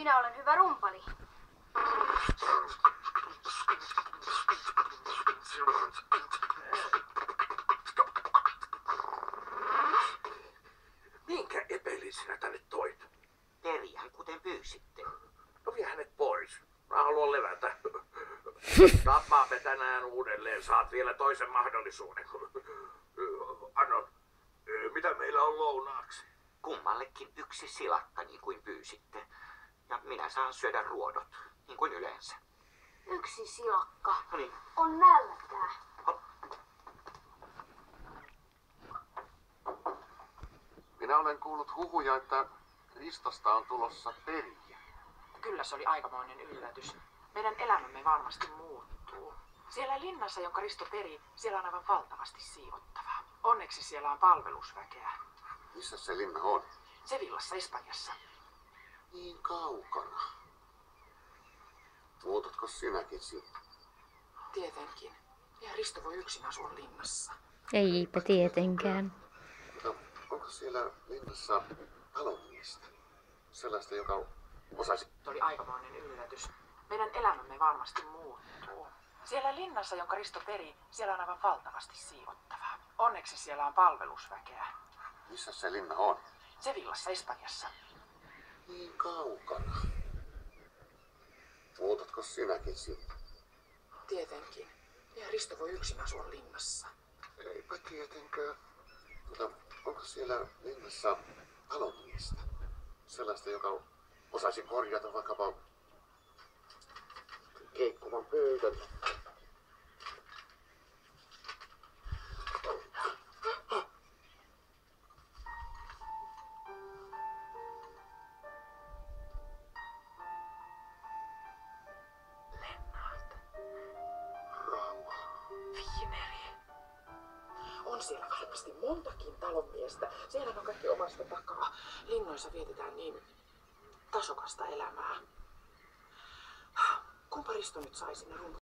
Minä olen hyvä rumpali. Minkä epelin sinä tänne toit? Perihän, kuten pyysitte. No vie hänet pois. Mä haluan levätä. Tapaamme tänään uudelleen. Saat vielä toisen mahdollisuuden. Anno, mitä meillä on lounaaksi? Kummallekin yksi silakka, niin kuin pyysitte. Ja minä saan syödä ruodot, niin kuin yleensä. Yksi silakka. No niin. On nälkää. Minä olen kuullut huhuja, että Ristosta on tulossa perijä. Kyllä se oli aikamoinen yllätys. Meidän elämämme varmasti muuttuu. Siellä linnassa, jonka Risto peri, siellä on aivan valtavasti siivottavaa. Onneksi siellä on palvelusväkeä. Missä se linna on? Sevillassa, Espanjassa. Niin kaukana. Muutatko sinäkin sinne? Tietenkin. Ja Risto voi yksin asua linnassa. Eipä tietenkään. Mutta onko siellä linnassa talonmiestä? Sellaista, joka osaisi... Se oli aikamoinen yllätys. Meidän elämämme varmasti muuttuu. Siellä linnassa, jonka Risto peri, siellä on aivan valtavasti siivottavaa. Onneksi siellä on palvelusväkeä. Missä se linna on? Sevillassa, Espanjassa. Niin kaukana. Muutatko sinäkin sinne? Tietenkin. Ja Risto voi yksin asua linnassa. Eipä tietenkään. Mutta onko siellä linnassa talonmiestä? Sellaista, joka osaisi korjata vaikkapa keikkuvan pöydän. Lennart. Rauha. Viineri. On siellä varmasti montakin talonmiestä. Siellä on kaikki omasta takaa. Linnoissa vietetään niin tasokasta elämää. Kumpa Risto nyt sai sinne